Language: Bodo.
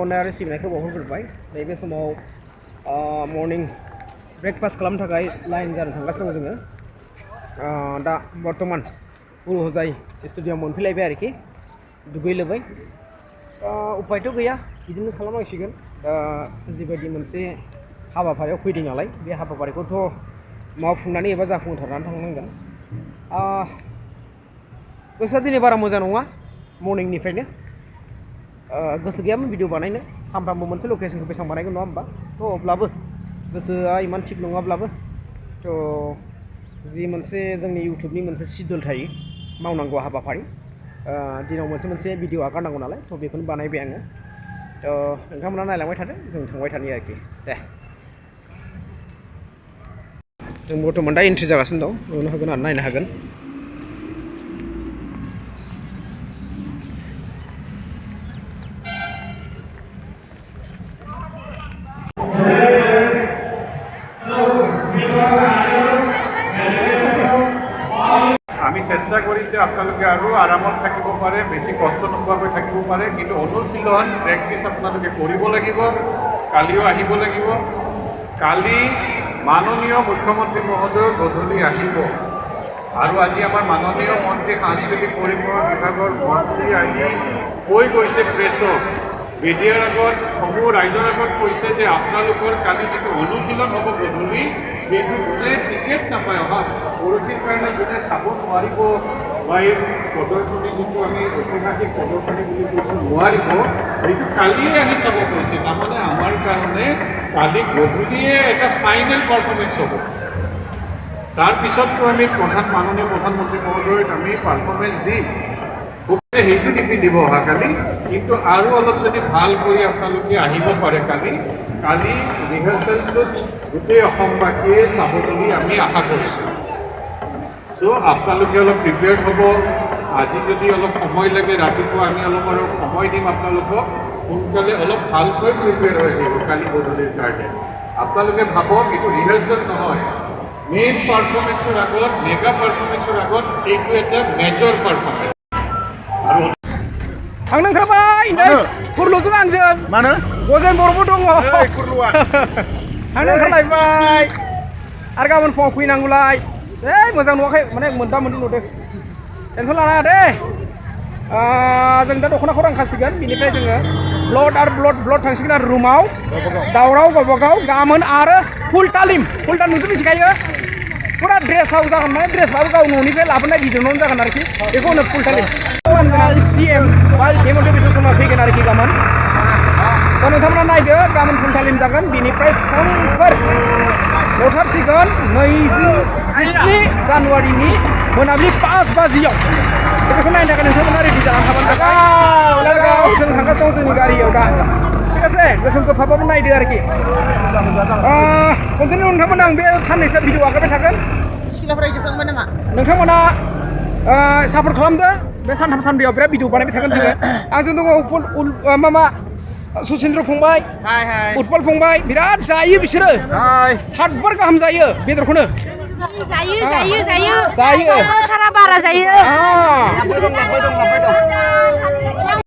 अननाय आरो सिबिनायखौ बावहरग्रोबाय नैबे समाव मर्निं ब्रेकफास्ट खालामनो थाखाय लाइन जानो थांगासिनो दङ जोङो दा बर्तमान गुरु हजाय स्टुडियाम मोनफैलायबाय आरोखि दुगै लोबै उपायथ' गैया बिदिनो खालामनांसिगोन दा जिबायदि मोनसे हाबाफारियाव फैदों नालाय बे हाबाफारिखौथ' मावफुंनानै एबा जाफुंहोथारनानै थांनांगोन गोसोआ दिनै बारा मोजां नङा मर्निंनिफ्रायनो गोसो गैयामोन भिडिअ बानायनो सानफ्रामबो मोनसे लकेसनखौ बेसेबां बानायगोन नङा होमबा थ' अब्लाबो गोसोआ इमान थिग नङाब्लाबो थ' जि मोनसे जोंनि इउटुबनि मोनसे सिडुल थायो मावनांगौ हाबाफारि दिनाव मोनसे भिडिअ आगारनांगौ नालाय थ' बेखौनो बानायबाय आङो थ' नोंथांमोना नायलांबाय थादो जों थांबाय थानि आरोखि दे जों बर्तमान दा एन्ट्रि जागासिनो दं नुनो हागोन आरो नायनो हागोन আমি চেষ্টা কৰিম যে আপোনালোকে আৰু আৰামত থাকিব পাৰে বেছি কষ্ট নোপোৱাকৈ থাকিব পাৰে কিন্তু অনুশীলন প্ৰেক্টিছ আপোনালোকে কৰিব লাগিব কালিও আহিব লাগিব কালি মাননীয় মুখ্যমন্ত্ৰী মহোদয় গধূলি আহিব আৰু আজি আমাৰ মাননীয় মন্ত্ৰী সাংস্কৃতিক পৰিক্ৰমা বিভাগৰ মন্ত্ৰী আহি কৈ গৈছে প্ৰেছক মিডিয়াৰ আগত সমূহ ৰাইজৰ আগত কৈছে যে আপোনালোকৰ কালি যিটো অনুশীলন হ'ব গধূলি সেইটো যোনে টিকেট নাপায় অহা পৰহিৰ কাৰণে যোনে চাব নোৱাৰিব বা এই প্ৰদৰ্শনী যিটো আমি ঐতিহাসিক প্ৰদৰ্শনী বুলি কৈছোঁ নোৱাৰিব সেইটো কালিয়ে আহি চাব কৈছে তাৰমানে আমাৰ কাৰণে কালি গধূলিয়ে এটা ফাইনেল পাৰফৰ্মেঞ্চ হ'ব তাৰপিছততো আমি মাননীয় প্ৰধানমন্ত্ৰী মহোদয়ক আমি পাৰফৰ্মেঞ্চ দিম সেইটো নিপিন্ধিব অহাকালি কিন্তু আৰু অলপ যদি ভাল কৰি আপোনালোকে আহিব পাৰে কালি ৰিহাৰ্চেলটোত গোটেই অসমবাসীয়ে চাব বুলি আমি আশা কৰিছোঁ চ' আপোনালোকে অলপ প্ৰিপেয়াৰ্ড হ'ব আজি যদি অলপ সময় লাগে ৰাতিপুৱা আমি অলপ আৰু সময় দিম আপোনালোকক সোনকালে অলপ ভালকৈ প্ৰিপেয়াৰ হৈ আহিব কালি গধূলিৰ কাৰণে আপোনালোকে ভাবক এইটো ৰিহাৰ্চেল নহয় মেইন পাৰফৰ্মেঞ্চৰ আগত মেগা পাৰফৰ্মেঞ্চৰ আগত এইটো এটা মেজৰ পাৰফৰ্মেঞ্চ थांनो ओंखारबाय नै खुरलुजों आंजों मानो गजेन बर'बो दङ खुरलुआ थांनो ओंखारलायबाय आरो गाबोन फुङाव फैनांगौलाय मोजां नुवाखै माने मोनदा मोनदि नुदों टेनसन लानाङा दे जों दा दख'नाखौ रानखासिगोन बिनिफ्राय जोङो ब्लड थांसिगोन आरो रुमाव दावराव गावबागाव गाबोन आरो फुल तालिम नोंसोर मिथिखायो फुरा ड्रेसाव जागोन माने ड्रेसबाबो गाव न'निफ्राय लाबोनाय भिडिअ'नावनो जागोन आरोखि बेखौ होनो फुल तालिम CM हेमन्त बिश्व शर्मा फैगोन आरोखि गाबोन दा नोंथांमोना नायदो गाबोन फुल तालिम जागोन बिनिफ्राय समफोर हरथारसिगोन 27 जानुवारिनि मोनाबिलि 5 बाजियाव बेखौ नायनो थाखाय नोंथांमोना रेडि जानानै थाबानो जाबाय जों थांगासिनो दं जोंनि गारियाव दा ঠিক আছে गोसोम गोफाबाबो नायदो आरोखि कन्टिनिउ नोंथांमोना आं बे साननैसो भिडिअ आगारबाय थागोन सिख्लाफोरा जोबलांबाय नामा नोंथांमोना सापर्ट खालामदो बे सानथाम सानब्रैयाव बिराद भिडिअ बानायबाय थागोन जोङो आंजों दङ सुसिन्द्र फंबाय उत्पल फंबाय बिराद जायो बिसोरो 7 बार गाहाम जायो बेदरखौनो जायो सारा बारा जायो